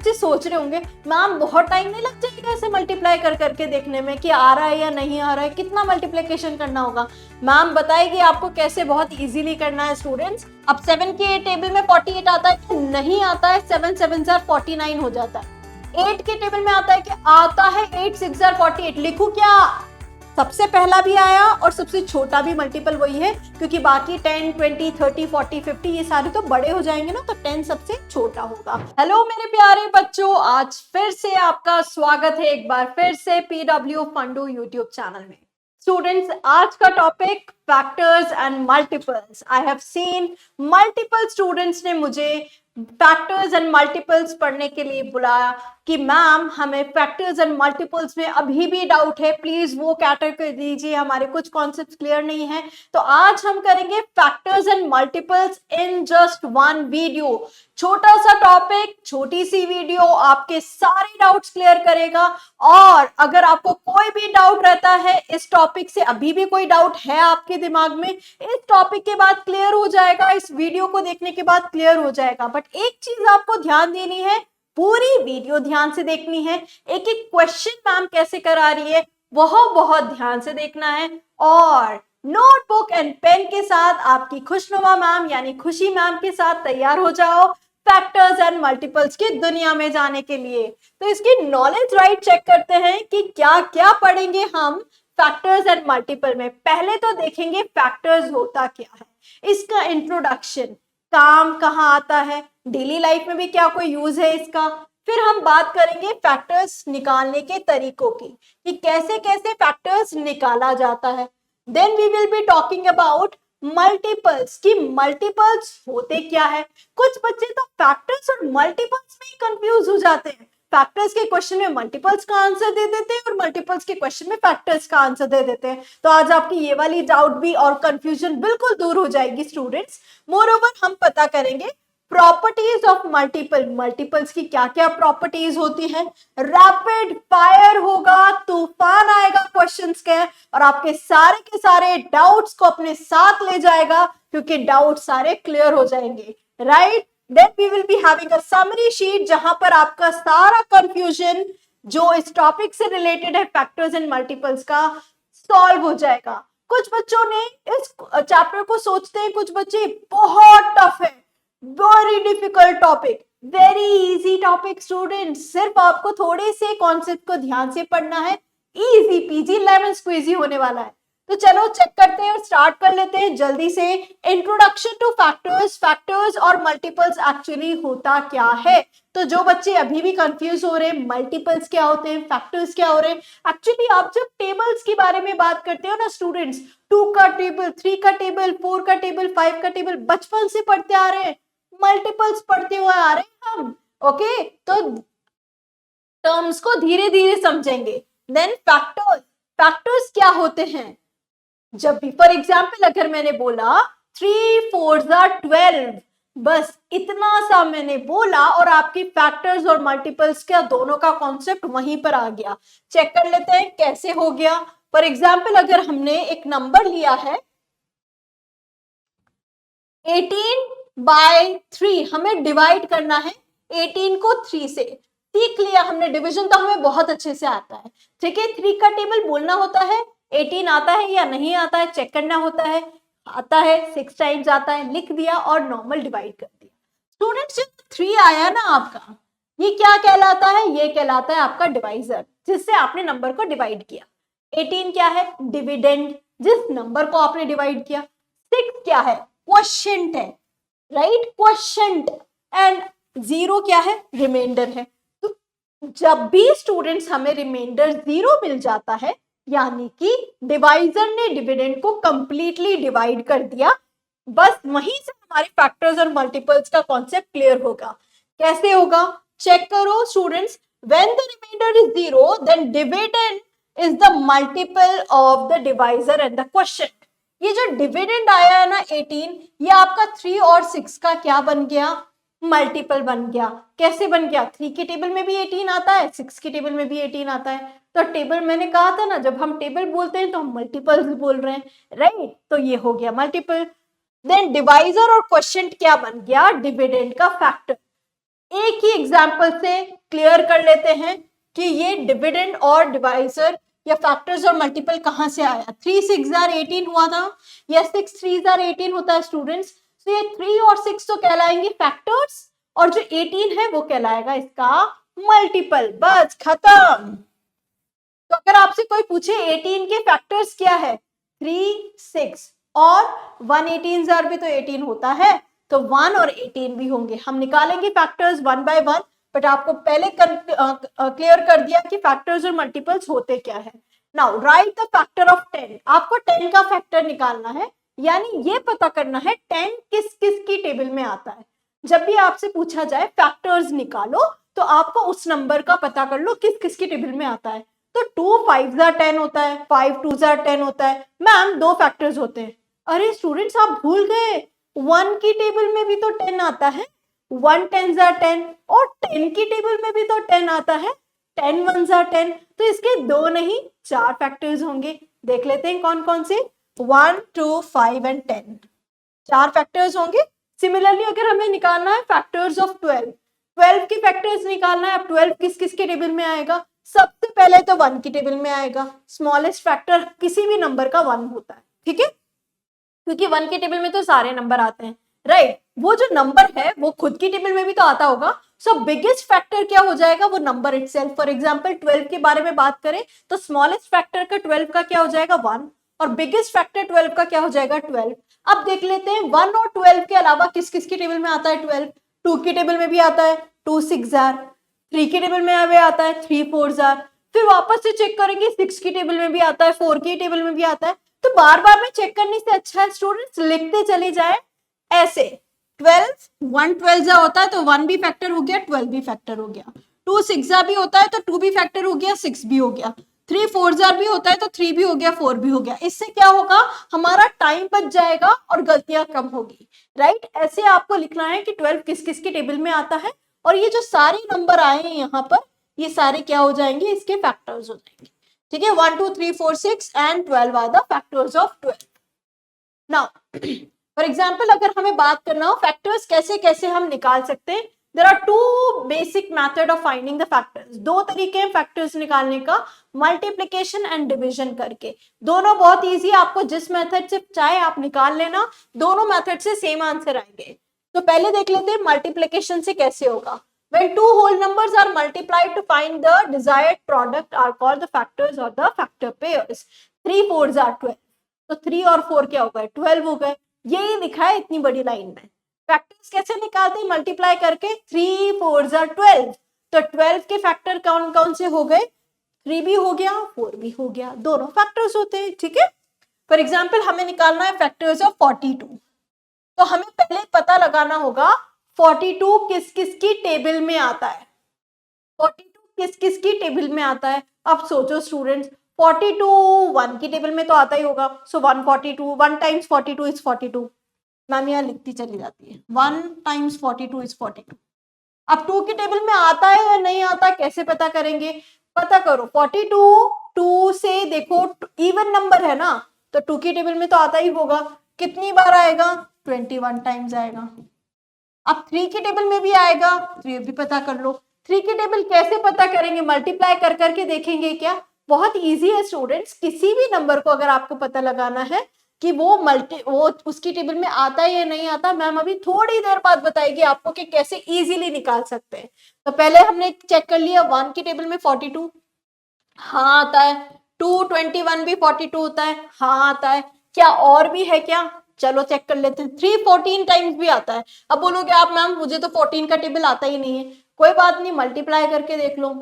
बच्चे सोच रहे होंगे मैम बहुत टाइम नहीं लग जाएगा ऐसे मल्टीप्लाई कर करके देखने में कि आ रहा है या नहीं आ रहा है, कितना मल्टीप्लिकेशन करना होगा। मैम बताएगी आपको कैसे बहुत इजीली करना है स्टूडेंट्स। अब 7 के टेबल में 48 आता है कि नहीं आता है? 7 7 49 हो जाता है। 8 के टेबल में आता है कि आता है? 8 6 48। लिखूं क्या? सबसे पहला भी आया और सबसे छोटा भी मल्टीपल वही है, क्योंकि बाकी 10 20 30 40 50 ये सारे तो बड़े हो जाएंगे ना, तो 10 सबसे छोटा होगा। हेलो मेरे प्यारे बच्चों, आज फिर से आपका स्वागत है एक बार फिर से PW फंडू यूट्यूब चैनल में। स्टूडेंट्स, आज का topic factors and multiples. I have seen multiple students ने मुझे फैक्टर्स एंड मल्टीपल्स पढ़ने के लिए बुलाया कि मैम हमें फैक्टर्स एंड मल्टीपल्स में अभी भी डाउट है, प्लीज वो कैटर कर दीजिए, हमारे कुछ कॉन्सेप्ट्स क्लियर नहीं है। तो आज हम करेंगे factors and multiples in just one video. छोटा सा टॉपिक, छोटी सी वीडियो आपके सारे डाउट्स क्लियर करेगा। और अगर आपको कोई भी डाउट रहता है इस टॉपिक से, अभी भी कोई डाउट है आपके दिमाग में, इस टॉपिक के बाद क्लियर हो जाएगा, इस वीडियो को देखने के बाद क्लियर हो जाएगा। बट एक चीज आपको ध्यान देनी है, पूरी वीडियो ध्यान से देखनी है, एक एक क्वेश्चन मैम कैसे करा रही है वह बहुत ध्यान से देखना है। और नोटबुक एंड पेन के साथ आपकी खुशनुमा मैम यानी खुशी मैम के साथ तैयार हो जाओ फैक्टर्स एंड मल्टीपल्स की दुनिया में जाने के लिए। तो इसकी नॉलेज राइट चेक करते हैं कि क्या क्या पढ़ेंगे हम फैक्टर्स एंड मल्टीपल में। पहले तो देखेंगे फैक्टर्स होता क्या है, इसका इंट्रोडक्शन, काम कहाँ आता है, डेली लाइफ में भी क्या कोई यूज है इसका। फिर हम बात करेंगे फैक्टर्स निकालने के तरीकों की कि कैसे कैसे फैक्टर्स निकाला जाता है। Then we will be talking about multiples की मल्टीपल्स होते क्या है। कुछ बच्चे तो फैक्टर्स और मल्टीपल्स में ही कंफ्यूज हो जाते हैं, फैक्टर्स के क्वेश्चन में मल्टीपल्स का आंसर दे देते हैं और मल्टीपल्स के क्वेश्चन में फैक्टर्स का आंसर दे देते हैं। तो आज आपकी ये वाली डाउट भी और कंफ्यूजन बिल्कुल दूर हो जाएगी स्टूडेंट्स। मोरओवर हम पता करेंगे प्रॉपर्टीज ऑफ मल्टीपल, मल्टीपल्स की क्या क्या प्रॉपर्टीज होती है। रैपिड फायर होगा, तूफान आएगा क्वेश्चंस के, और आपके सारे के सारे डाउट्स को अपने साथ ले जाएगा, क्योंकि डाउट सारे क्लियर हो जाएंगे, right. Then we will be having a summary sheet जहां पर आपका सारा कंफ्यूजन जो इस टॉपिक से रिलेटेड है फैक्टर्स एंड मल्टीपल्स का सॉल्व हो जाएगा। कुछ बच्चों ने इस चैप्टर को सोचते हैं, कुछ बच्चे बहुत टफ है, very difficult topic, very easy topic. Student सिर्फ आपको थोड़े से कॉन्सेप्ट को ध्यान से पढ़ना है, इजी पीजी लेमन स्क्वीजी होने वाला है। तो चलो चेक करते हैं और स्टार्ट कर लेते हैं जल्दी से। इंट्रोडक्शन टू फैक्टर्स, फैक्टर्स और मल्टीपल्स एक्चुअली होता क्या है। तो जो बच्चे अभी भी कंफ्यूज हो रहे हैं मल्टीपल्स क्या होते हैं, फैक्टर्स क्या हो रहे हैं, एक्चुअली आप जब टेबल्स के बारे में बात करते हो ना स्टूडेंट्स, 2 का टेबल, 3 का टेबल, 4 का टेबल, 5 का टेबल बचपन से पढ़ते आ रहे हैं, मल्टीपल्स पढ़ते हुए आ रहे हैं हम। ओके, तो टर्म्स को धीरे धीरे समझेंगे। देन फैक्टर्स, फैक्टर्स क्या होते हैं। जब भी फॉर एग्जाम्पल अगर मैंने बोला 3 4 12, बस इतना सा मैंने बोला और आपकी फैक्टर्स और मल्टीपल्स का दोनों का कॉन्सेप्ट वहीं पर आ गया। चेक कर लेते हैं कैसे हो गया। फॉर एग्जाम्पल अगर हमने एक नंबर लिया है 18/3, हमें डिवाइड करना है 18 को 3 से। सीख लिया हमने, डिवीजन तो हमें बहुत अच्छे से आता है, ठीक है। 3 का टेबल बोलना होता है, 18 आता है या नहीं आता है चेक करना होता है, आता है 6 टाइम्स आता है, लिख दिया और नॉर्मल डिवाइड कर दिया। स्टूडेंट्स जब 3 आया ना आपका, ये क्या कहलाता है, ये कहलाता है आपका डिवाइजर, जिससे आपने नंबर को डिवाइड किया। 18 क्या है, डिविडेंड, जिस नंबर को आपने डिवाइड किया। 6 क्या है, क्वोशिएंट है, राइट, क्वोशिएंट। एंड 0 क्या है, रिमाइंडर है। तो जब भी स्टूडेंट्स हमें रिमाइंडर 0 मिल जाता है, यानी कि डिवाइजर ने डिविडेंड को कंप्लीटली डिवाइड कर दिया, बस वहीं से हमारे फैक्टर्स और मल्टीपल्स का कॉन्सेप्ट क्लियर होगा। कैसे होगा चेक करो students. When the remainder is 0 then dividend is the multiple of the divisor and the quotient. ये जो डिविडेंड आया है ना 18, ये आपका 3 और 6 का क्या बन गया, मल्टीपल बन गया। कैसे बन गया, 3 के टेबल में भी 18 आता है, 6 के टेबल में भी 18 आता है। तो टेबल मैंने कहा था ना, जब हम टेबल बोलते हैं तो हम मल्टीपल्स बोल रहे हैं, राइट। तो ये हो गया मल्टीपल। देन डिवाइजर और क्वोशिएंट क्या बन गया, डिविडेंड का फैक्टर। एक ही एग्जाम्पल से क्लियर कर लेते हैं कि ये डिविडेंड और डिवाइजर या फैक्टर्स और मल्टीपल कहाँ से आया। 3 6 जार 18 हुआ था या 6 3 जार 18 होता है स्टूडेंट्स। तो ये 3 और 6 तो कहलाएंगे फैक्टर्स और जो 18 है वो कहलाएगा इसका मल्टीपल। बस खत्म। तो अगर आपसे कोई पूछे 18 के फैक्टर्स क्या है, 3 6 और 1 18 जार भी तो 18 होता है, तो 1 और 18 भी होंगे। हम निकालेंगे factors one by one, but आपको पहले क्लियर कर दिया कि फैक्टर्स और मल्टीपल्स होते क्या है। Now right the factor of 10। आपको 10 का फैक्टर निकालना है, यानी ये पता करना है 10 किस किस की टेबल में आता है। जब भी आपसे पूछा जाए फैक्टर्स निकालो, तो आपको उस नंबर का पता कर लो किस किस की टेबल में आता है। तो 2 5 जार 10 होता है, 5 2 जार 10 होता है। मैम 2 फैक्टर्स होते हैं। अरे स्टूडेंट्स आप भूल गए, 1 की टेबल में भी तो 10 आता है। 1 10 जार 10 और 10 की टेबल में भी तो 10 आता है। 10 1 जार 10। तो इसके 2 नहीं 4 फैक्टर्स होंगे। देख लेते हैं कौन कौन से। 1 2 5 एंड 10, 4 फैक्टर्स होंगे। सिमिलरली अगर हमें निकालना है फैक्टर्स ऑफ 12, 12 के फैक्टर्स निकालना है। अब 12 किस किस के टेबल में आएगा, सबसे पहले तो 1 की टेबल में आएगा। स्मॉलेस्ट फैक्टर किसी भी नंबर का 1 होता है, ठीक है, क्योंकि 1 के टेबल में तो सारे नंबर आते हैं, राइट। वो जो नंबर है वो खुद की टेबल में भी तो आता होगा। सो बिगेस्ट फैक्टर क्या हो जाएगा, वो नंबर इटसेल्फ। फॉर एग्जांपल 12 के बारे में बात करें तो स्मॉलेस्ट फैक्टर का 12 का क्या हो जाएगा 1 और बिगेस्ट फैक्टर 12 का क्या हो जाएगा 12। अब देख लेते हैं 1 और 12 के अलावा किस किस की टेबल में आता है 12। 2 की टेबल में भी आता है 2 6 जार, 3 की टेबल में आता है 3 4 जार, फिर वापस से चेक करेंगे 6 की टेबल में भी आता है, 4 की टेबल में भी आता है। तो बार बार में चेक करने से अच्छा है स्टूडेंट्स लिखते चले जाए ऐसे। 12 1 12 जा होता है तो 1 भी फैक्टर हो गया, 12 भी फैक्टर हो गया। 2 6 जा भी होता है तो 2 भी फैक्टर हो गया, 6 भी हो गया। 3 4 जार भी होता है तो 3 भी हो गया, 4 भी हो गया। इससे क्या होगा, हमारा टाइम बच जाएगा और गलतियां कम होगी, राइट। ऐसे आपको लिखना है कि 12 किस किस की टेबल में आता है और ये जो सारे नंबर आए हैं यहाँ पर, ये सारे क्या हो जाएंगे, इसके फैक्टर्स हो जाएंगे, ठीक है। 1 2 3 4 6 and 12 are the factors of 12। Now for example अगर हमें बात करना हो फैक्टर्स कैसे कैसे हम निकाल सकते हैं, there are two basic method of finding the factors. दो तरीके हैं फैक्टर्स निकालने का, मल्टीप्लिकेशन एंड डिवीजन करके। दोनों बहुत इजी, आपको जिस मेथड से चाहे आप निकाल लेना, दोनों मेथड से सेम आंसर आएंगे। तो पहले देख लेते हैं मल्टीप्लिकेशन से कैसे होगा। When two whole numbers are multiplied to find the desired product are called the factors or the factor pairs. 3 4s are 12. तो 3 और 4 क्या हो गए 12 हो गए। यही लिखा है इतनी बड़ी लाइन में। फैक्टर्स कैसे निकालते हैं, मल्टीप्लाई करके। 3 4s are 12, तो 12 के फैक्टर कौन कौन से हो गए, 3 भी हो गया 4 भी हो गया, दोनों फैक्टर्स होते हैं, ठीक है। फॉर एग्जाम्पल हमें निकालना है फैक्टर्स ऑफ 42, तो हमें पहले पता लगाना होगा 42 किस किस की टेबल में आता है। 42 किस किस की टेबल में आता है। अब सोचो स्टूडेंट्स, 42 1 की टेबल में तो आता ही होगा। सो 142, 1 टाइम्स 42 इज 42। मैम यहाँ लिखती चली जाती है, 1 टाइम्स 42 इज 42। अब 2 की टेबल में आता है या नहीं आता, कैसे पता करेंगे, पता करो। 42 2 से देखो इवन नंबर है ना, तो 2 की टेबल में तो आता ही होगा। कितनी बार आएगा, 21 टाइम्स आएगा। अब 3 की टेबल में भी आएगा, तो ये भी पता कर लो। 3 की टेबल कैसे पता करेंगे, मल्टीप्लाई कर करके देखेंगे क्या। बहुत इजी है स्टूडेंट्स, किसी भी नंबर को अगर आपको पता लगाना है कि वो उसकी टेबल में आता है या नहीं आता, मैम अभी थोड़ी देर बाद बताएगी आपको कि कैसे इजीली निकाल सकते हैं। तो पहले हमने चेक कर लिया 1 की टेबल में 42, हाँ आता है। 221 भी 42 होता है, हाँ आता है। क्या और भी है क्या, चलो चेक कर लेते हैं। 3 14 टाइम्स भी आता है। अब बोलोगे आप मैम मुझे तो 14 का टेबल आता ही नहीं है, कोई बात नहीं, मल्टीप्लाई करके देख लो।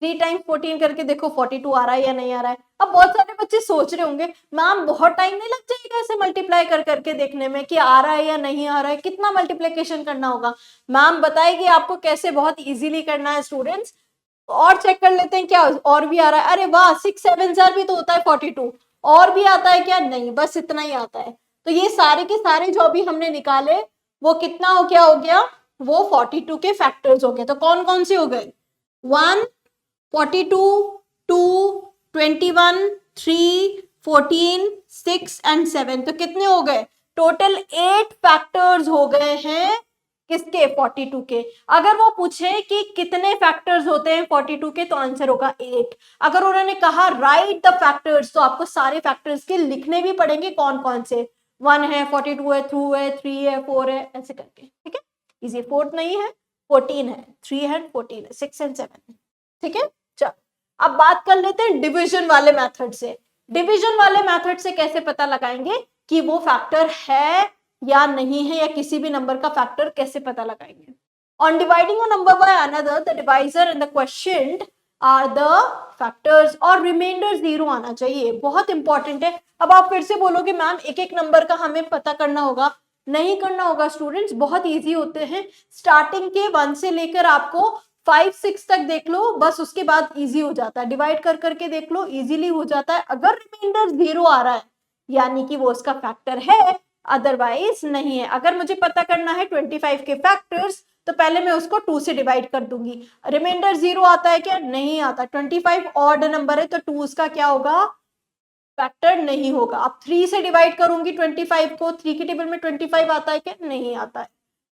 3 टाइम्स 14 करके देखो 42 आ रहा है या नहीं आ रहा है। अब बहुत सारे बच्चे सोच रहे होंगे मैम बहुत टाइम नहीं लग जाएगा ऐसे मल्टीप्लाई कर करके देखने में कि आ रहा है या नहीं आ रहा है, कितना मल्टीप्लीकेशन करना होगा। मैम बताएगी आपको कैसे बहुत इजीली करना है स्टूडेंट्स। और चेक कर लेते हैं क्या और भी आ रहा है। अरे वाह 6 7 जार भी तो होता है 42, और भी आता है क्या, नहीं बस इतना ही आता है। तो ये सारे के सारे जो अभी हमने निकाले वो कितना हो क्या हो गया, वो 42 के फैक्टर्स हो गए। तो कौन कौन से हो गए, 1 42 2 21 3 14 6 एंड 7। तो कितने हो गए, टोटल 8 फैक्टर्स हो गए हैं किसके? 42 के। अगर वो पूछे कि कितने फैक्टर्स होते हैं 42 के, तो आंसर होगा 8। अगर उन्होंने कहा राइट द फैक्टर्स, तो आपको सारे फैक्टर्स के लिखने भी पड़ेंगे कौन कौन से। 1 है, 42 है, 2 है, 3 है, 4 है, ऐसे करके। ठीक है, इजी। 4 नहीं है, 14 है, 3 है, 14 है, 6 एंड 7 है। ठीक है, चल अब बात कर लेते हैं डिविजन वाले मेथड से। डिविजन वाले मेथड से कैसे पता लगाएंगे कि वो फैक्टर है या नहीं है, या किसी भी नंबर का फैक्टर कैसे पता लगाएंगे। On dividing a number by another, the divisor in the question are the factors और रिमाइंडर 0 आना चाहिए। बहुत इंपॉर्टेंट है। अब आप फिर से बोलोगे मैम एक एक नंबर का हमें पता करना होगा। नहीं करना होगा स्टूडेंट्स, बहुत इजी होते हैं। स्टार्टिंग के 1 से लेकर आपको 5 6 तक देख लो, बस उसके बाद इजी हो जाता है। डिवाइड कर करके देख लो, इजीली हो जाता है। अगर रिमाइंडर 0 आ रहा है यानी कि वो उसका फैक्टर है, अदरवाइज नहीं है। अगर मुझे पता करना है 25 के फैक्टर्स, तो पहले मैं उसको 2 से डिवाइड कर दूंगी। रिमाइंडर 0 आता है क्या? नहीं आता। 25 ऑड नंबर है तो 2 उसका क्या होगा? फैक्टर नहीं होगा। अब 3 से डिवाइड करूंगी 25 को, 3 की टेबल में 25 आता है क्या? नहीं आता है।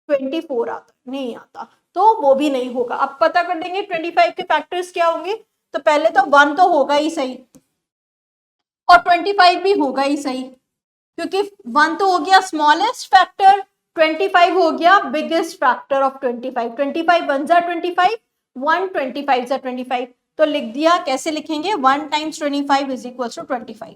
24 आता है? नहीं आता, तो वो भी नहीं होगा। अब पता कर देंगे 25 के फैक्टर्स क्या होंगे। तो पहले तो 1 तो होगा ही सही, और 25 भी होगा ही सही, क्योंकि 1 तो हो गया स्मॉलेस्ट फैक्टर, 25 हो गया बिगेस्ट फैक्टर ऑफ 25। 25 1 जा 25, 1 25 जा 25। तो लिख दिया। कैसे लिखेंगे? 1 टाइम्स 25 इज इक्वल टू 25।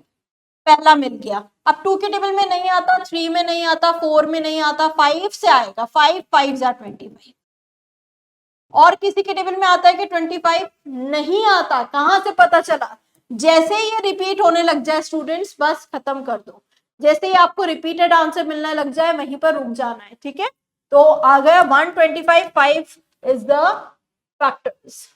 पहला मिल गया। अब 2 के टेबल में नहीं आता, 3 में नहीं आता, 4 में नहीं आता, 5 से आएगा। 5 5 जा 25। और किसी के टेबल में आता है कि 25? नहीं आता। कहां से पता चला? जैसे ही ये रिपीट होने लग जाए स्टूडेंट्स, बस खत्म कर दो। जैसे ही आपको रिपीटेड आंसर मिलने लग जाए, वहीं पर रुक जाना है। ठीक है, तो आ गया 125, 5 इज द फैक्टर्स।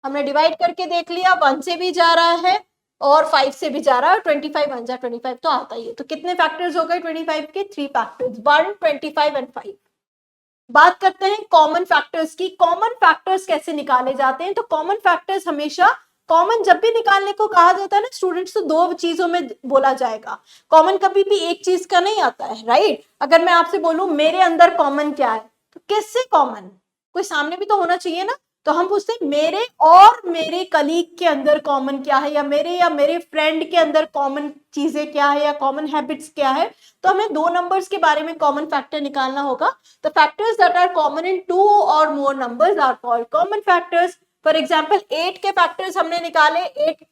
हमने डिवाइड करके देख लिया, 1 से भी जा रहा है और 5 से भी जा रहा है। 25 1 जा 25 तो आता ही है। तो कितने फैक्टर्स हो गए 25 के? 3 फैक्टर्स, 1 25 एंड 5। बात करते हैं कॉमन फैक्टर्स की। कॉमन फैक्टर्स कैसे निकाले जाते हैं? तो कॉमन फैक्टर्स हमेशा, कॉमन जब भी निकालने को कहा जाता है ना स्टूडेंट्स, तो 2 चीजों में बोला जाएगा। कॉमन कभी भी एक चीज का नहीं आता है, राइट? अगर मैं आपसे बोलूं मेरे अंदर कॉमन क्या है, तो किससे कॉमन? कोई सामने भी तो होना चाहिए ना। तो हम पूछते हैं मेरे और मेरे कलीग के अंदर कॉमन क्या है, या मेरे फ्रेंड के अंदर कॉमन चीजें क्या है, या कॉमन हैबिट्स क्या है। तो हमें 2 नंबर्स के बारे में कॉमन फैक्टर निकालना होगा। The factors that are common in 2 or more numbers are called common factors. For example, 8 के फैक्टर्स हमने निकाले। 8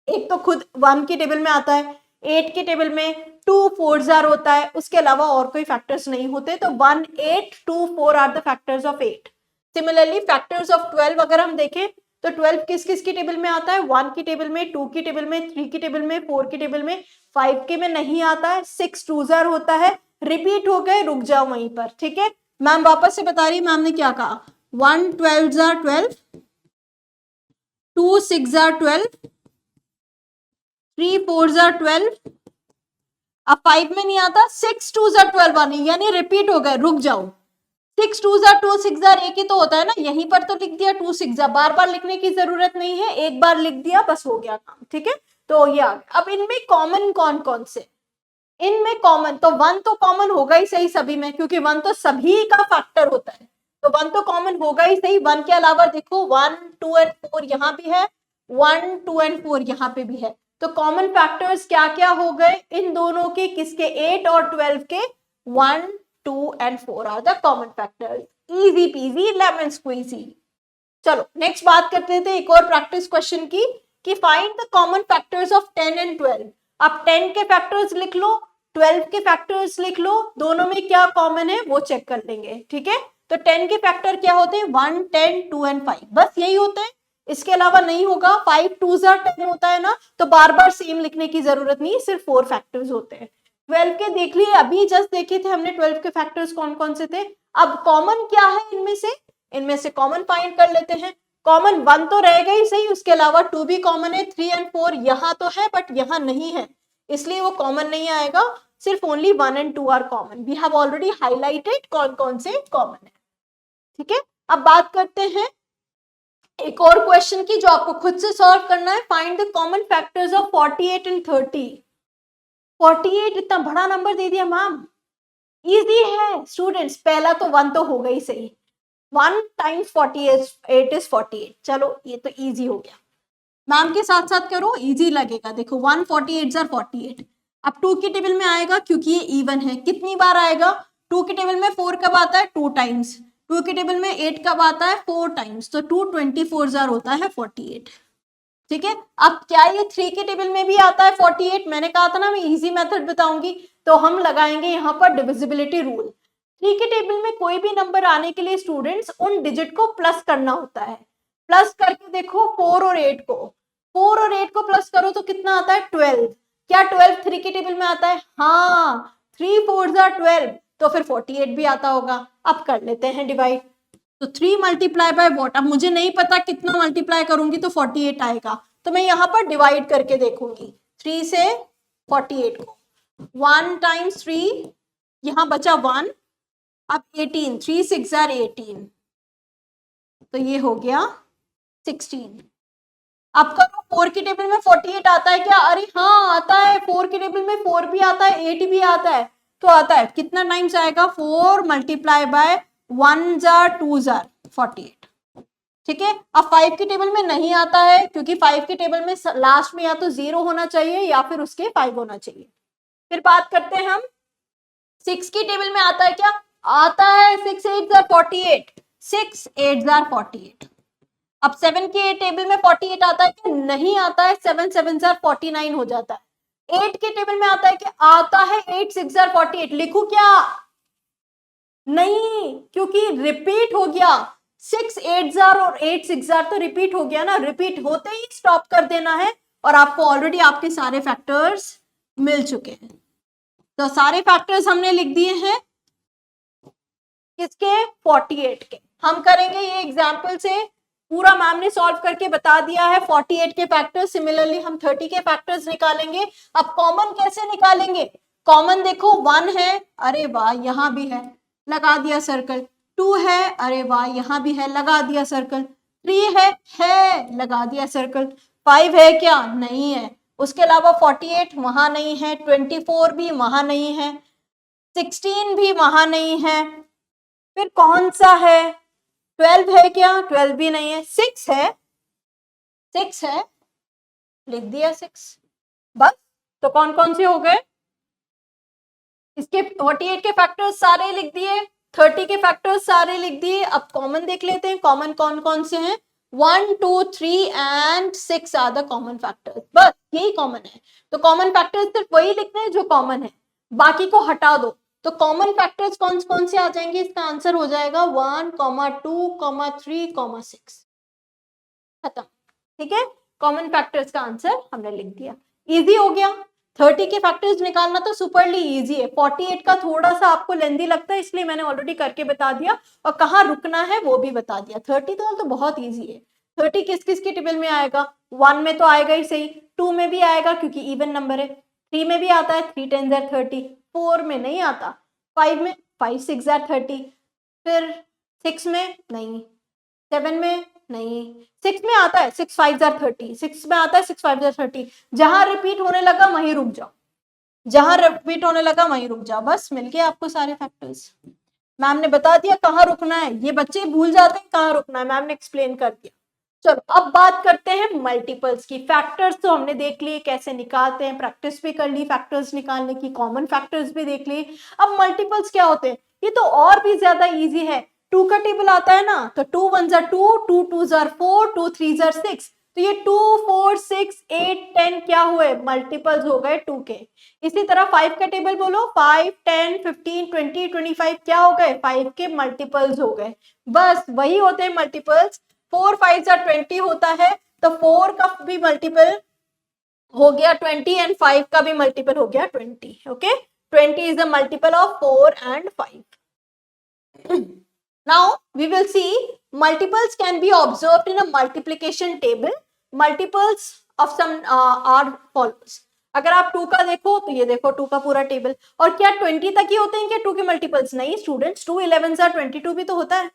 एक तो खुद 1 की टेबल में आता है, 8 के टेबल में 2 4 जार होता है, उसके अलावा और कोई फैक्टर्स नहीं होते। तो 1 8 2 4 are the factors of 8। Similarly factors of 12 अगर हम देखें तो 12 किस किस की टेबल में आता है? 1 की टेबल में, 2 की टेबल में, 3 की टेबल में, 4 की टेबल में, 5 के में नहीं आता है। 6 2 जार होता है। रिपीट हो गए, रुक जाओ वहीं पर। ठीक है, मैम वापस से बता रही, मैम ने क्या कहा? 1 12 जार 12, 2 6 जार 12, 3 4 जार 12। अब 5 में नहीं आता, 6 2 जार 12 आनी, यानी रिपीट हो गए, रुक जाओ। 6 2 जार 2, 6 जार एक ही तो होता है ना, यहीं पर तो लिख दिया 2 6 जार। बार बार लिखने की जरूरत नहीं है, एक बार लिख दिया बस हो गया काम। ठीक है, तो ये अब इनमें कॉमन कौन कौन से? इनमें कॉमन तो 1 तो कॉमन होगा ही सही सभी में, क्योंकि 1 तो सभी का फैक्टर होता है। तो 1 तो कॉमन होगा ही सही। 1 के अलावा देखो 1 2 एंड 4 यहाँ भी है, 1 2 एंड 4 यहाँ पे भी है। तो कॉमन फैक्टर्स क्या क्या हो गए इन दोनों के? किसके? 8 और 12 के। 1 2 and 4 are the common factors. Easy peasy, lemon squeezy. चलो नेक्स्ट बात करते थे एक और प्रैक्टिस क्वेश्चन की, कि find the common factors of 10 and 12। अब 10 के फैक्टर्स लिख लो, 12 के फैक्टर्स लिख लो, दोनों में क्या कॉमन है वो चेक कर लेंगे। ठीक है, तो 10 के फैक्टर क्या होते हैं? 1 10 2 एंड 5, बस यही होते हैं, इसके अलावा नहीं होगा। 5 2 10 होता है ना, तो बार बार सेम लिखने की जरूरत नहीं, सिर्फ 4 फैक्टर्स होते हैं। 12 के देख लिए, अभी जस्ट देखे थे हमने 12 के फैक्टर्स कौन कौन से थे। अब कॉमन क्या है इनमें से? इनमें से कॉमन फाइंड कर लेते हैं। कॉमन 1 तो रहेगा ही सही, उसके अलावा 2 भी कॉमन है, 3 एंड 4 यहाँ तो है बट यहाँ नहीं है, इसलिए वो कॉमन नहीं आएगा। सिर्फ only 1 and 2 are common. We have already highlighted कौन कौन से कॉमन है। ठीक है, अब बात करते हैं एक और क्वेश्चन की, जो आपको खुद से सॉल्व करना है। Find the common factors of 48 and 30। 48 इतना बड़ा नंबर दे दिया मैम, इजी है स्टूडेंट्स, पहला तो 1 तो होगा ही सही, 1 टाइम्स 48 इज 48, चलो ये तो इजी हो गया। मैम के साथ साथ करो, इजी लगेगा। देखो 148 आर 48, अब 2 की टेबल में आएगा क्योंकि ये इवन है, कितनी बार आएगा? 2 की टेबल में 4 कब आता है? 2 टाइम्स। 2 की टेबल में 8 कब आता है? 4 टाइम्स। तो 2 24 जार होता है 48। ठीक है, अब क्या ये 3 की टेबल में भी आता है 48? मैंने कहा था ना मैं इजी मेथड बताऊंगी, तो हम लगाएंगे यहाँ पर डिविजिबिलिटी रूल। 3 की टेबल में कोई भी नंबर आने के लिए स्टूडेंट्स उन डिजिट को प्लस करना होता है। प्लस करके देखो 4 और 8 को, 4 और 8 को प्लस करो तो कितना आता है? 12। क्या 12 3 की टेबल में आता है? हाँ, 3 4 12, तो फिर 48 भी आता होगा। अब कर लेते हैं डिवाइड। तो 3 मल्टीप्लाई बाय वॉट? अब मुझे नहीं पता कितना मल्टीप्लाई करूंगी तो 48 आएगा, तो मैं यहाँ पर डिवाइड करके देखूंगी 3 से 48 को। 1 टाइम्स 3, यहाँ बचा 1, अब 18, 3 6 जार 18, तो ये हो गया 16। अब करो 4 की टेबल में 48 आता है क्या? अरे हाँ आता है, 4 की टेबल में 4 भी आता है, 8 भी आता है, तो आता है। कितना टाइम्स आएगा? 4 मल्टीप्लाई बाय 1 जार 2 जार 48। ठीक है, अब 5 की टेबल में नहीं आता है क्योंकि 5 की टेबल में लास्ट में या तो 0 होना चाहिए या फिर उसके 5 होना चाहिए। फिर बात करते हैं हम 6 की टेबल में आता है क्या? आता है, 6 8 जार 48, 6 8 जार 48। अब 7 के टेबल में 48 आता है कि नहीं आता है? 7 7 जार 49 हो जाता है। 8 के टेबल में आता है कि आता है 8 6 जार 48, लिखूं क्या? नहीं, क्योंकि रिपीट हो गया। 6 8 जार और 8 6 जार तो रिपीट हो गया ना, रिपीट होते ही स्टॉप कर देना है, और आपको ऑलरेडी आपके सारे फैक्टर्स मिल चुके हैं। तो सारे फैक्टर्स हमने लिख दिए हैं किसके? 48 के। हम करेंगे ये एग्जाम्पल से, पूरा मैम ने सॉल्व करके बता दिया है 48 के फैक्टर्स। सिमिलरली हम 30 के फैक्टर्स निकालेंगे। अब कॉमन कैसे निकालेंगे? कॉमन देखो 1 है, अरे वाह यहाँ भी है, लगा दिया सर्कल। 2 है, अरे वाह यहाँ भी है, लगा दिया सर्कल। 3 है, लगा दिया सर्कल। 5 है क्या? नहीं है। उसके अलावा 48 वहां नहीं है, 24 भी वहां नहीं है, 16 भी वहां नहीं है। फिर कौन सा है? 12 है क्या? 12 भी नहीं है। 6 है, 6 है, लिख दिया 6, बस। तो कौन कौन से हो गए? इसके 48 के फैक्टर्स सारे लिख दिए, 30 के फैक्टर्स सारे लिख दिए। अब कॉमन देख लेते हैं, कॉमन कौन कौन से हैं? 1 2 3 and 6 are the common factors, बस यही कॉमन है। तो कॉमन फैक्टर्स सिर्फ वही लिखने हैं जो कॉमन है, बाकी को हटा दो। तो कॉमन फैक्टर्स कौन कौन से आ जाएंगे? इसका आंसर हो जाएगा 1 2 3 6, खत्म। ठीक है, कॉमन फैक्टर्स का आंसर हमने लिख दिया, इजी हो गया। 30 के फैक्टर्स निकालना तो सुपरली इजी है। 48 का थोड़ा सा आपको लेंदी लगता है, इसलिए मैंने ऑलरेडी करके बता दिया, और कहाँ रुकना है वो भी बता दिया। 30 तो बहुत इजी है। 30 किस किस की टेबल में आएगा? 1 में तो आएगा ही सही, 2 में भी आएगा क्योंकि इवन नंबर है, 3 में भी आता है, 3 10 जार 30, 4 में नहीं आता, 5 में 5 6 जार 30, फिर 6 में नहीं, 7 में नहीं, 6 में आता है, 6 5 जार 30, 6 में आता है 6 5 जार 30। जहां रिपीट होने लगा वहीं रुक जाओ, जहां रिपीट होने लगा वहीं रुक जाओ, बस मिल गए आपको सारे फैक्टर्स। मैम ने बता दिया कहाँ रुकना है, ये बच्चे भूल जाते हैं कहाँ रुकना है, मैम ने एक्सप्लेन कर दिया। चलो अब बात करते हैं मल्टीपल्स की। फैक्टर्स तो हमने देख लिए कैसे निकालते हैं, प्रैक्टिस भी कर ली फैक्टर्स निकालने की, कॉमन फैक्टर्स भी देख लिए। अब मल्टीपल्स क्या होते हैं? ये तो और भी ज्यादा इजी है। 2 का टेबल आता है ना, तो 2 1 जार 2, 2 2 जार 4, 2 3 जार 6, तो ये 2 4 6 8 10 क्या हुए? मल्टीपल्स हो गए 2 के। इसी तरह 5 का टेबल बोलो, 5 10 15 20 25 क्या हो गए? 5 के मल्टीपल्स हो गए, बस वही होते हैं मल्टीपल्स। 4 5 जार 20 होता है, तो 4 का भी मल्टीपल हो गया 20 एंड 5 का भी मल्टीपल हो गया 20। Okay, 20 is the multiple of 4 and 5। Now we will see multiples can be observed in a multiplication table. Multiples of some are follows. अगर आप 2 का देखो तो ये देखो 2 का पूरा टेबल, और क्या 20 तक ही होते हैं क्या 2 के मल्टीपल्स? नहीं स्टूडेंट्स, 2 11 जार 22 भी तो होता है,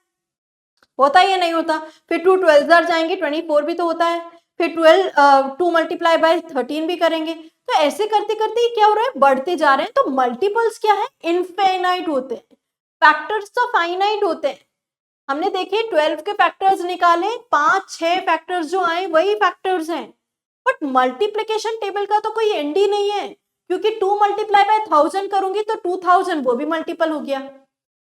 होता है या नहीं होता? फिर 2 12 जार जाएंगे 24 भी तो होता है, फिर 2 मल्टीप्लाई बाय 13 भी करेंगे। तो ऐसे करते करते क्या हो रहा है, बढ़ते जा रहे हैं। तो मल्टीपल्स क्या है, इनफाइनाइट होते हैं, फैक्टर्स तो फाइनाइट होते हैं। हमने देखे 12 के फैक्टर्स निकाले, 5-6 फैक्टर्स जो आए वही फैक्टर्स हैं। बट मल्टीप्लिकेशन टेबल का तो कोई एंड ही नहीं है, क्योंकि 2 मल्टीप्लाई बाय 1000 करूंगी तो 2000 वो भी मल्टीपल हो गया।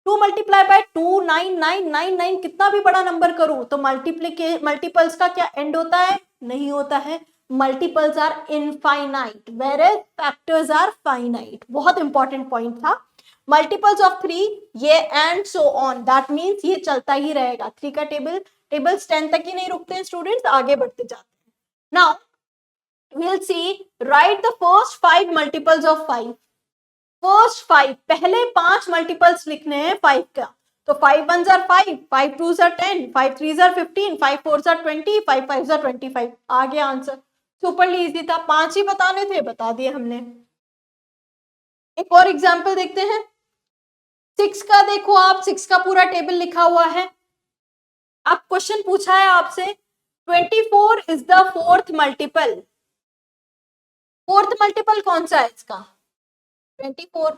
2 मल्टीप्लाई बाय 29999, कितना भी बड़ा नंबर करूं तो मल्टीपल्स का क्या एंड होता है, नहीं होता है। Multiples are infinite whereas factors are finite. बहुत इंपॉर्टेंट पॉइंट था। मल्टीपल्स ऑफ 3 ये and so on, that means ये चलता ही रहेगा। 3 का टेबल्स 10 तक ही नहीं रुकते हैं स्टूडेंट्स, आगे बढ़ते जाते हैं। Now we'll see, write the first 5 multiples of 5. First 5, पहले 5 मल्टीपल्स लिखने हैं 5 का। तो 5 1s are 5, 5 2s are 10, 5 3s are 15, 5 4s are 20, 5 5s are 25। आ गया आंसर, सुपरली इजी था, 5 ही बताने थे, बता दिए हमने। एक और एग्जांपल देखते हैं। 6 का देखो आप, 6 का पूरा टेबल लिखा हुआ है। अब क्वेश्चन पूछा है आपसे 24 is the fourth multiple. Fourth multiple कौन सा है इसका, 24,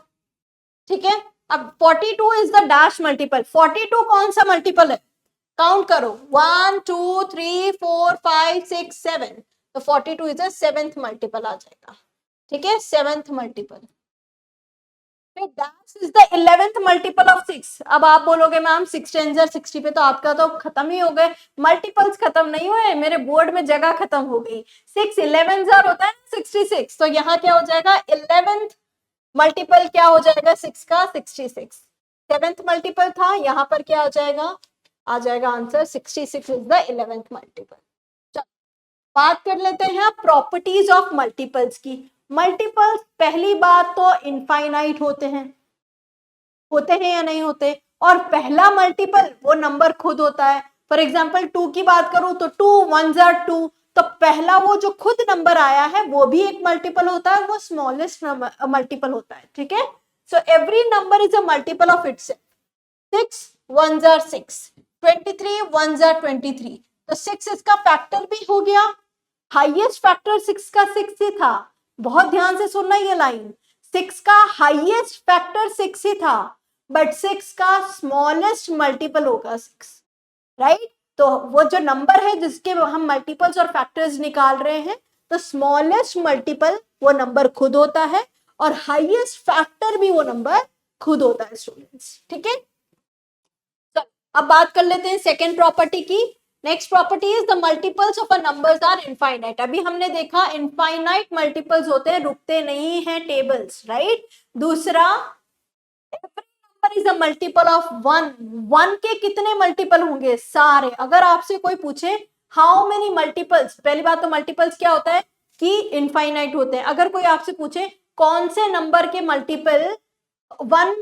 ठीक है। अब 42 इज द डैश मल्टीपल। 42 कौन सा मल्टीपल है, काउंट करो, 1 2 3 4 5 6 7, तो 42 इज द 7th मल्टीपल आ जाएगा, ठीक है, 7th multiple. Dash is the 11th multiple of 6। अब आप बोलोगे मैम 6 10 60 पे तो आपका तो खत्म ही हो गए, मल्टीपल्स खत्म नहीं हुए, मेरे बोर्ड में जगह खत्म हो गई। 6 11 होता है 66, तो यहाँ क्या हो जाएगा, 11th मल्टीपल क्या हो जाएगा 6 का, 66। 7th मल्टीपल था, यहाँ पर क्या आ जाएगा, आ जाएगा answer 66 is the 11th multiple. बात कर लेते हैं प्रॉपर्टीज ऑफ मल्टीपल्स की। मल्टीपल्स पहली बात तो इनफाइनाइट होते हैं या नहीं होते, और पहला मल्टीपल वो नंबर खुद होता है। फॉर एग्जांपल 2 की बात करूं तो 2 1s are 2, तो पहला वो जो खुद नंबर आया है वो भी एक मल्टीपल होता है, वो स्मॉलेस्ट मल्टीपल होता है, ठीक है। So every number is a multiple of itself. 6 1s are 6, 23 1s are 23, तो 6 इसका फैक्टर भी हो गया। हाईएस्ट फैक्टर 6 का 6 ही था, बहुत ध्यान से सुनना ये लाइन, 6 का हाईएस्ट फैक्टर 6 ही था, बट 6 का स्मॉलेस्ट मल्टीपल होगा 6, राइट। तो वो जो नंबर है जिसके हम मल्टीपल्स और फैक्टर्स निकाल रहे हैं, तो स्मॉलेस्ट मल्टीपल वो नंबर खुद होता है, और हाईएस्ट फैक्टर भी वो नंबर खुद होता है स्टूडेंट्स, ठीक है। तो अब बात कर लेते हैं सेकेंड प्रॉपर्टी की। Next property is the multiples of a numbers are infinite. अभी हमने देखा इनफाइनाइट मल्टीपल्स होते हैं, रुकते नहीं हैं टेबल्स, राइट। दूसरा, every number is a multiple of 1। 1 के कितने मल्टीपल होंगे, सारे। अगर आपसे कोई पूछे हाउ मेनी मल्टीपल्स, पहली बात तो मल्टीपल्स क्या होता है कि इनफाइनाइट होते हैं। अगर कोई आपसे पूछे कौन से नंबर के मल्टीपल 1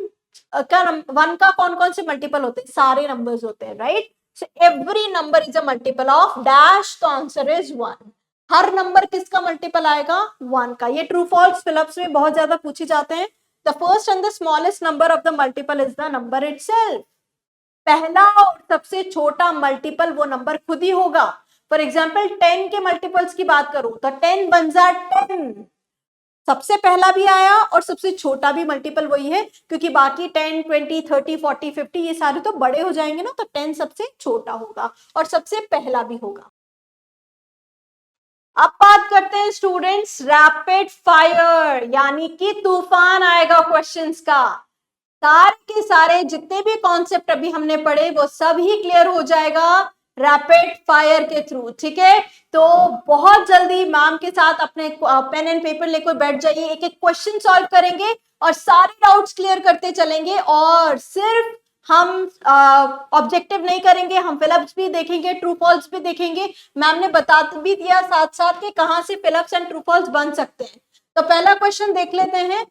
का कौन कौन से मल्टीपल होते हैं, सारे नंबर्स होते हैं, right. So every number is a multiple of dash, तो आंसर इज 1। हर नंबर किसका मल्टीपल आएगा, 1 का। ये ट्रू फॉल्स फिलअप्स में बहुत ज्यादा पूछे जाते हैं। The first and the smallest number of the multiple is the number itself. पहला और सबसे छोटा मल्टीपल वो नंबर खुद ही होगा। फॉर एग्जाम्पल 10 के मल्टीपल्स की बात करूं तो 10 1s are 10, सबसे पहला भी आया और सबसे छोटा भी मल्टीपल वही है, क्योंकि बाकी 10 20 30 40 50 ये सारे तो बड़े हो जाएंगे ना, तो 10 सबसे छोटा होगा और सबसे पहला भी होगा। अब बात करते हैं स्टूडेंट्स रैपिड फायर, यानी कि तूफान आएगा क्वेश्चंस का। सारे के सारे जितने भी कॉन्सेप्ट अभी हमने पढ़े वो सब ही क्लियर हो जाएगा रैपिड फायर के थ्रू, ठीक है। तो बहुत जल्दी मैम के साथ अपने पेन एंड पेपर लेकर बैठ जाइए, एक एक क्वेश्चन सॉल्व करेंगे और सारे डाउट्स क्लियर करते चलेंगे। और सिर्फ हम ऑब्जेक्टिव नहीं करेंगे, हम फिलअप्स भी देखेंगे, ट्रू फॉल्स भी देखेंगे। मैम ने बता भी दिया साथ साथ कि कहां से फिलअप्स एंड ट्रू फॉल्स बन सकते हैं। तो पहला क्वेश्चन देख लेते हैं।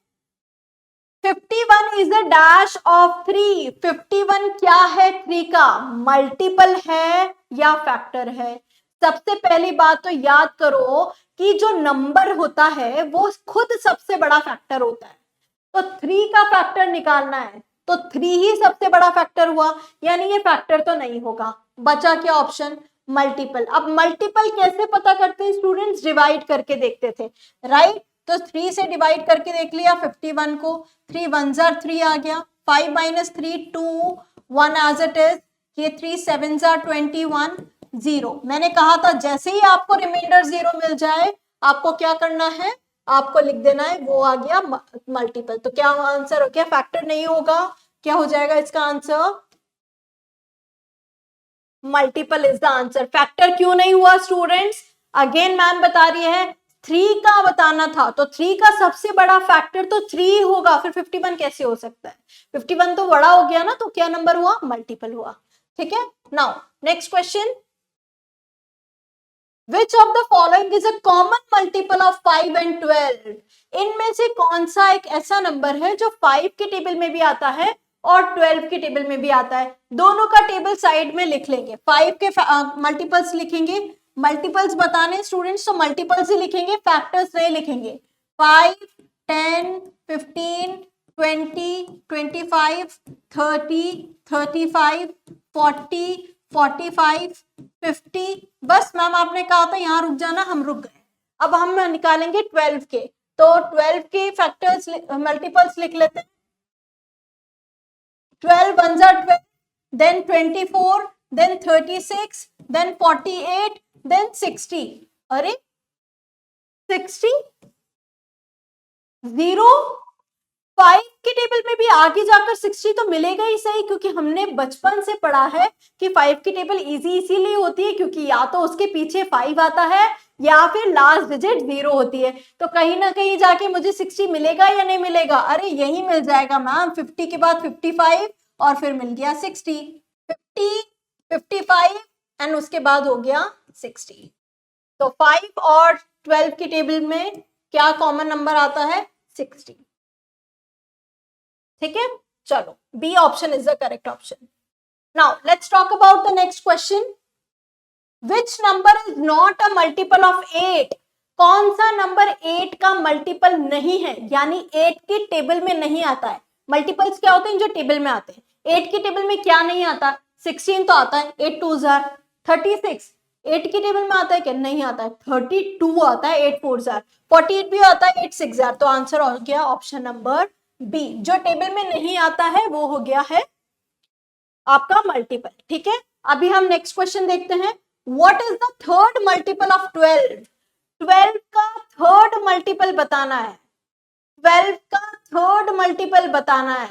51 इज द डैश ऑफ 3। 51 क्या है, 3 का मल्टीपल है या फैक्टर है। सबसे पहली बात तो याद करो कि जो नंबर होता है वो खुद सबसे बड़ा फैक्टर होता है, तो 3 का फैक्टर निकालना है, तो 3 ही सबसे बड़ा फैक्टर हुआ, यानी ये फैक्टर तो नहीं होगा। बचा क्या ऑप्शन, मल्टीपल। अब मल्टीपल कैसे पता करते हैं स्टूडेंट्स? डिवाइड करके देखते थे, राइट? तो 3 से डिवाइड करके देख लिया 51 को, 3 1 जार 3 आ गया, 5 माइनस 3 2 1 एज इट इज, ये 3 7 जार 21 0। मैंने कहा था जैसे ही आपको रिमाइंडर 0 मिल जाए आपको क्या करना है, आपको लिख देना है, वो आ गया मल्टीपल। तो क्या आंसर हो गया? फैक्टर नहीं होगा, क्या हो जाएगा इसका answer? Multiple is the answer. Factor क्यों नहीं हुआ स्टूडेंट्स? अगेन मैम बता रही है 3 का बताना था, तो 3 का सबसे बड़ा फैक्टर तो 3 होगा, फिर 51 कैसे हो सकता है? 51 तो बड़ा हो गया ना, तो क्या नंबर हुआ? मल्टीपल हुआ। ठीक है, now next question, Which of the following is a common multiple of 5 and 12? इनमें से कौन सा एक ऐसा नंबर है जो 5 के टेबल में भी आता है और 12 के टेबल में भी आता है? दोनों का टेबल साइड में लिख लेंगे, 5 के मल्टीपल्स लिखेंगे, मल्टीपल्स बताने स्टूडेंट्स तो मल्टीपल्स ही लिखेंगे, फैक्टर्स नहीं लिखेंगे। 5 10 15 20 25 30 35 40 45 50। बस मैम आपने कहा था यहां रुक जाना, हम रुक गए। अब हम निकालेंगे 12 के, तो 12 के फैक्टर्स मल्टीपल्स लिख लेते हैं। 12 1 जार 12, देन 24, देन 36, देन 48, देन 60। अरे 60 0 5 के टेबल में भी आगे जाकर 60 तो मिलेगा ही सही, क्योंकि हमने बचपन से पढ़ा है कि 5 की टेबल इजी इसीलिए होती है क्योंकि या तो उसके पीछे 5 आता है या फिर लास्ट डिजिट 0 होती है। तो कहीं ना कहीं जाके मुझे 60 मिलेगा या नहीं मिलेगा? अरे यही मिल जाएगा मैम, 50 के बाद 55 और फिर मिल गया 60, 50 55 एंड उसके बाद हो गया 60। तो 5 और 12 की टेबल में क्या कॉमन नंबर आता है? 60। ठीक है, चलो B option is the correct option. Now let's talk about the next question, which number is not a multiple of 8? कौन सा नंबर 8 का मल्टीपल नहीं है, यानी 8 की टेबल में नहीं आता है? मल्टीपल्स क्या होते हैं? जो टेबल में आते हैं। 8 की टेबल में क्या नहीं आता? 16 तो आता है, 8 2 जार 36। 8 की टेबल में आता है क्या? नहीं आता है। 32 आता है, 8 4 जार 48 भी आता है, 8 6 जार। तो आंसर हो गया ऑप्शन नंबर बी, जो टेबल में नहीं आता है वो हो गया है आपका मल्टीपल। ठीक है, अभी हम नेक्स्ट क्वेश्चन देखते हैं, what is the third multiple of 12? 12 का थर्ड मल्टीपल बताना है, 12 का थर्ड मल्टीपल बताना है।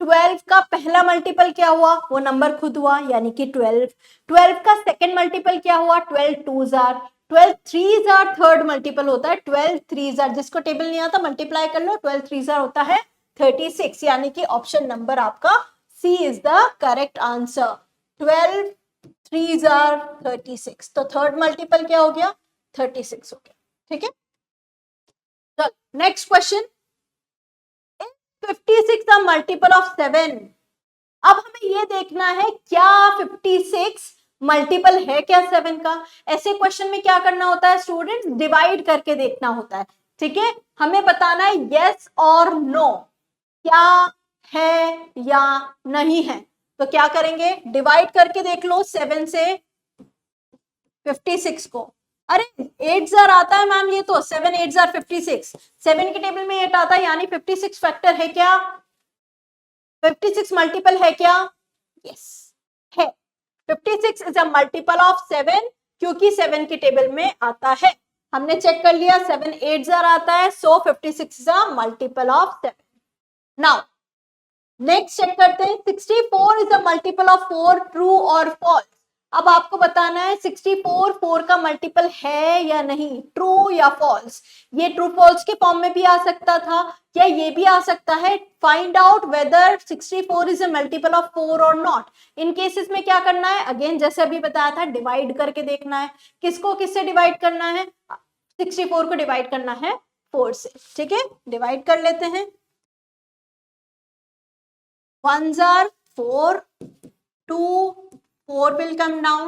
12 का पहला मल्टीपल क्या हुआ? वो नंबर खुद हुआ, यानी कि 12। 12 का सेकंड मल्टीपल क्या हुआ? 12 2 जार, 12 3 जार थर्ड मल्टीपल होता है, 12 3 जार। जिसको टेबल नहीं आता मल्टीप्लाई कर लो, 12 3 जार होता है 36, यानी कि ऑप्शन नंबर आपका C is the correct answer. 12 3 जार 36, तो थर्ड मल्टीपल क्या हो गया? 36 हो गया। ठीक है, चलो next question, 56 a multiple of 7? अब हमें ये देखना है क्या 56 मल्टीपल है क्या 7 का? ऐसे क्वेश्चन में क्या करना होता है स्टूडेंट्स? डिवाइड करके देखना होता है। ठीक है, हमें बताना है यस और नो, क्या है या नहीं है। तो क्या करेंगे? डिवाइड करके देख लो 7 से 56 को। अरे 8 जार आता है मैम, ये तो 7 8 जार 56, 7 के टेबल में 8 आता है, यानी 56 फैक्टर है क्या? 56 मल्टीपल है क्या? यस है, 56 इज अ मल्टीपल ऑफ 7 क्योंकि 7 के टेबल में आता है। हमने चेक कर लिया 7 8 जार आता है, so 56 is a multiple of 7। Now next check करते हैं, 64 is a multiple of 4, true और फॉल्स। अब आपको बताना है 64 4 का मल्टीपल है या नहीं, ट्रू या फॉल्स। ये ट्रू फॉल्स के फॉर्म में भी आ सकता था, या ये भी आ सकता है, find out whether 64 is a multiple of 4 और नॉट। इन केसेस में क्या करना है? अगेन जैसे अभी बताया था, डिवाइड करके देखना है। किसको किससे डिवाइड करना है? 64 को डिवाइड करना है 4 से। ठीक है, डिवाइड कर लेते हैं। 1 जार 4, 2 4 विल कम डाउन।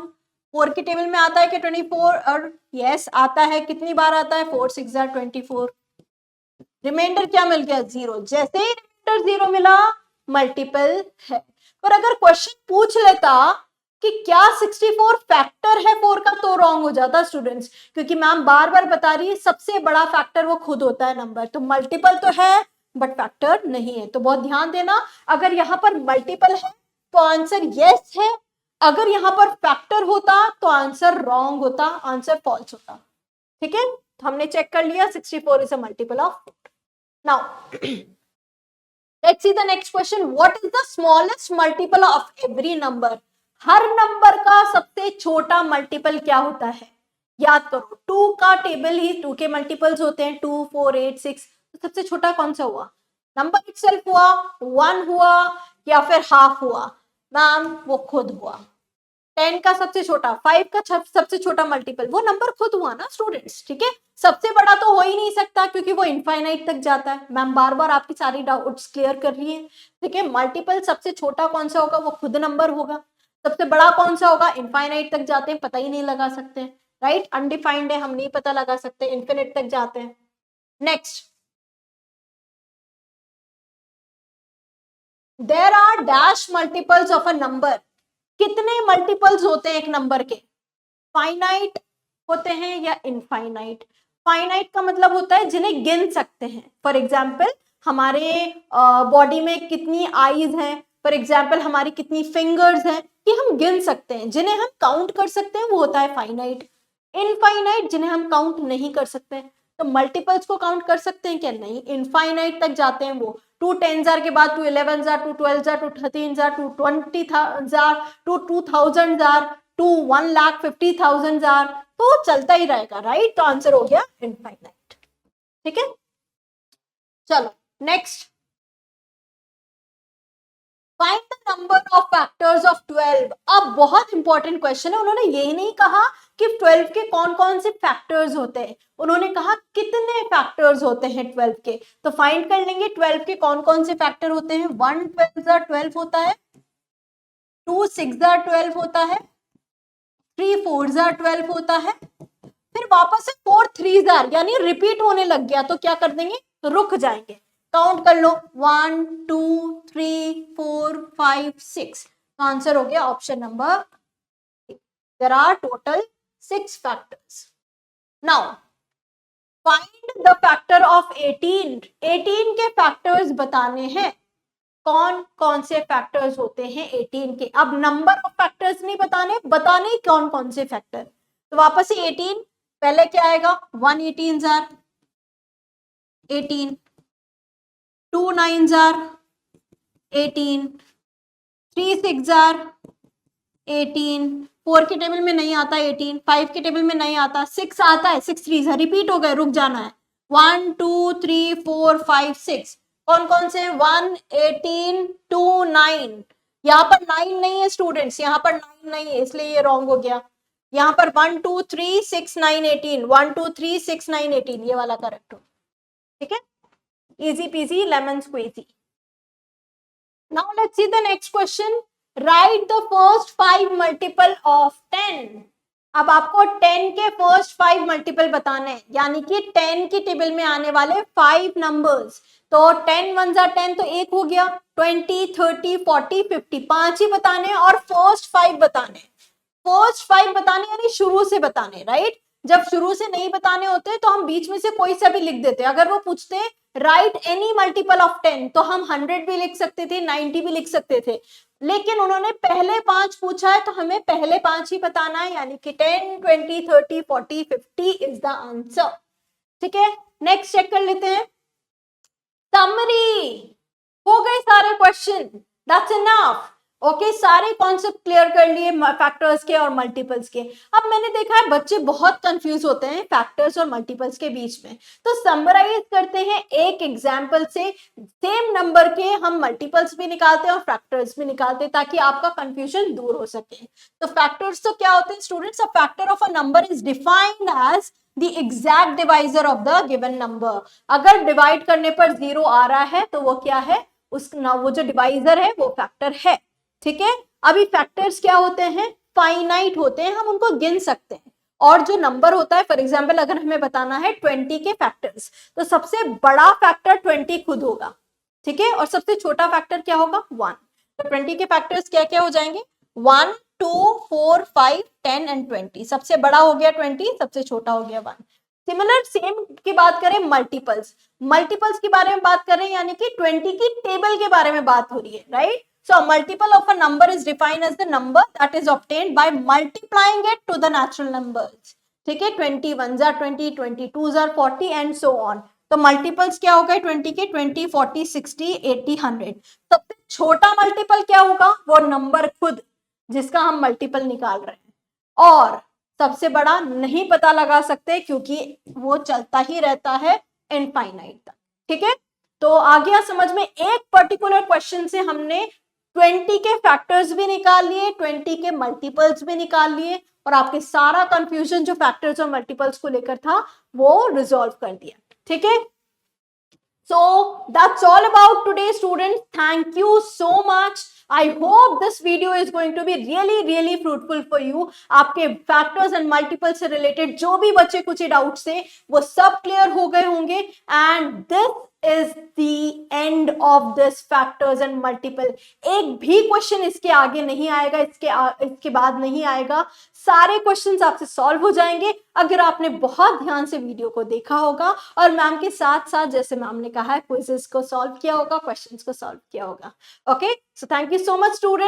4 के टेबल में आता है कि 24? और यस आता है। कितनी बार आता है? 4 6 जार 24। रिमाइंडर क्या मिल गया? 0। जैसे ही रिमाइंडर 0 मिला मल्टीपल है। पर अगर क्वेश्चन पूछ लेता कि क्या 64 फैक्टर है 4 का, तो रॉन्ग हो जाता स्टूडेंट्स, क्योंकि मैम बार बार बता रही है सबसे बड़ा फैक्टर वो खुद होता है नंबर। तो मल्टीपल तो है बट फैक्टर नहीं है, तो बहुत ध्यान देना। अगर यहाँ पर मल्टीपल है तो आंसर यस है, अगर यहाँ पर फैक्टर होता तो आंसर रॉन्ग होता, आंसर फॉल्स होता। ठीक है, तो हमने चेक कर लिया 64 is a multiple of 4। Now let's see the next question. What is the smallest multiple of every number? Her number का सबसे छोटा मल्टीपल क्या होता है? याद करो, 2 का टेबल ही 2 के मल्टीपल्स होते हैं, 2, 4, 8, 6। तो सबसे छोटा कौन सा हुआ? नंबर इटसेल्फ हुआ, 1 हुआ, या फिर हाफ हुआ? मैम वो खुद हुआ। 10 का सबसे छोटा, 5 का सबसे छोटा मल्टीपल, वो नंबर खुद हुआ ना स्टूडेंट्स। ठीक है, सबसे बड़ा तो हो ही नहीं सकता क्योंकि वो इनफाइनाइट तक जाता है। मैम बार बार आपकी सारी डाउट्स क्लियर कर रही है। ठीक है, मल्टीपल सबसे छोटा कौन सा होगा? वो खुद नंबर होगा। सबसे बड़ा कौन सा होगा? इनफाइनाइट तक जाते हैं, पता ही नहीं लगा सकते, राइट। अनडिफाइंड है, हम नहीं पता लगा सकते, इन्फिनिट तक जाते हैं। Next, there are dash multiples of a number. कितने मल्टीपल्स होते हैं एक नंबर के? फाइनाइट होते हैं या इनफाइनाइट? फाइनाइट का मतलब होता है जिन्हें गिन सकते हैं। फॉर एग्जाम्पल हमारे बॉडी में कितनी आईज हैं, फॉर एग्जाम्पल हमारी कितनी फिंगर्स हैं, कि हम गिन सकते हैं। जिन्हें हम काउंट कर सकते हैं वो होता है फाइनाइट। इनफाइनाइट जिन्हें हम काउंट नहीं कर सकते। तो मल्टीपल्स को काउंट कर सकते हैं क्या? नहीं, इनफाइनाइट तक जाते हैं वो। 2 10 के बाद 2 11 2 12 2 13 2 20 2 2000 टू 1,50,000 तो चलता ही रहेगा, राइट। तो आंसर हो गया इनफाइनाइट। ठीक है, चलो next, find the number of factors of 12। अब बहुत इंपॉर्टेंट क्वेश्चन है। उन्होंने यही नहीं कहा कि 12 के कौन कौन से फैक्टर्स होते हैं, उन्होंने कहा कितने फैक्टर्स होते हैं 12 के। तो फाइंड कर लेंगे 12 के कौन कौन से फैक्टर होते हैं। 1 12 12 होता है, 2 6 12 होता है, 3 4 12 होता है, फिर वापस से 4 3 यानी रिपीट होने लग गया तो क्या कर देंगे? रुक जाएंगे। काउंट कर लो, 1 2 3 4 5 6। तो आंसर हो गया option number. There are total 6 factors. Now find the factor of 18। 18 के फैक्टर्स बताने हैं। कौन कौन से फैक्टर्स होते हैं 18 के? अब नंबर ऑफ फैक्टर्स नहीं बताने, बताने कौन कौन से फैक्टर। तो वापस से 18, पहले क्या आएगा? 1 18 जार 18, 2 9 जार 18, 3 6 जार 18, 4 के टेबल में नहीं आता 18, 5 के टेबल में नहीं आता, 6 आता है, 6 3 रिपीट हो गए, रुक जाना है। 1 2 3 4 5 6 कौन कौन से? 1 18 2 9। यहाँ पर 9 नहीं है स्टूडेंट्स, यहाँ पर 9 नहीं है, इसलिए ये रॉन्ग हो गया। यहाँ पर 1 2 3 6 9 18, 1 2 3 6 9 18 ये वाला करेक्ट हो। ठीक है, easy peasy lemon squeezy. Now let's see the next question. Right the first 5 multiple of 10। अब आपको 10 के फर्स्ट 5 मल्टीपल बताने हैं, यानी कि 10 की टेबल में आने वाले 5 नंबर्स। तो 10 1 जा 10 तो 1 हो गया, 20 30 40 50 5 ही बताने और फर्स्ट 5 बताने। फर्स्ट 5 बताने यानी शुरू से बताने, राइट। जब शुरू से नहीं बताने होते तो हम बीच में से कोई सा भी लिख देते। अगर वो पूछते राइट एनी मल्टीपल ऑफ 10 तो हम 100 भी लिख सकते थे, 90 भी लिख सकते थे। लेकिन उन्होंने पहले 5 पूछा है तो हमें पहले 5 ही बताना है, यानी कि 10 20 30 40 50 इज द आंसर। ठीक है, नेक्स्ट चेक कर लेते हैं। समरी हो गए सारे क्वेश्चन, दैट्स इनफ। ओके, सारे कॉन्सेप्ट क्लियर कर लिए फैक्टर्स के और मल्टीपल्स के। अब मैंने देखा है बच्चे बहुत कंफ्यूज होते हैं फैक्टर्स और मल्टीपल्स के बीच में, तो समराइज करते हैं एक एग्जांपल से। सेम नंबर के हम मल्टीपल्स भी निकालते हैं और फैक्टर्स भी निकालते हैं ताकि आपका कंफ्यूजन दूर हो सके। तो फैक्टर्स तो क्या होते हैं students? A factor of a number is defined as the exact divisor of the given number। अगर डिवाइड करने पर 0 आ रहा है तो वो क्या है? वो जो डिवाइजर है वो फैक्टर है। ठीक है, अभी फैक्टर्स क्या होते हैं? फाइनाइट होते हैं, हम उनको गिन सकते हैं। और जो नंबर होता है, फॉर एग्जाम्पल अगर हमें बताना है 20 के फैक्टर्स, तो सबसे बड़ा फैक्टर 20 खुद होगा। ठीक है, और सबसे छोटा फैक्टर क्या होगा? 1। तो 20 के फैक्टर्स क्या क्या हो जाएंगे? 1 2, 4, 5, 10 एंड 20। सबसे बड़ा हो गया 20, सबसे छोटा हो गया 1। सिमिलर सेम की बात करें मल्टीपल्स, मल्टीपल्स के बारे में बात कर रहे हैं, यानी कि 20 की टेबल के बारे में बात हो रही है, right. So a multiple of a number is defined as the number that is obtained by multiplying it to the natural numbers। ठीक है, 21 are 20, 22 are 40 and so on। तो मल्टीपल्स क्या होगा 20 के, 20, 40, 60, 80, 100। सबसे छोटा मल्टीपल क्या होगा, वो नंबर खुद जिसका हम मल्टीपल निकाल रहे हैं। और सबसे बड़ा नहीं पता लगा सकते क्योंकि वो चलता ही रहता है इनफाइनाइट तक। ठीक है, तो आ गया समझ में। एक पर्टिकुलर क्वेश्चन से हमने 20 के फैक्टर्स भी निकाल लिए, 20 के मल्टीपल्स भी निकाल लिए, और आपके सारा कंफ्यूजन जो फैक्टर्स और मल्टीपल्स को लेकर था वो रिजॉल्व कर दिया। ठीक है, so that's all about today students, thank you so much। I hope this video is going to be really fruitful for you। आपके फैक्टर्स एंड मल्टीपल से रिलेटेड जो भी बच्चे कुछ डाउट्स थे वो सब क्लियर हो गए होंगे। And this is the end of this factors and multiple। एक भी क्वेश्चन इसके आगे नहीं आएगा, इसके बाद नहीं आएगा। सारे क्वेश्चंस आपसे सॉल्व हो जाएंगे अगर आपने बहुत ध्यान से वीडियो को देखा होगा और मैम के साथ साथ, जैसे मैम ने कहा है, क्विजेस को सॉल्व किया होगा, क्वेश्चंस को सॉल्व किया होगा। Okay, so thank you so much student.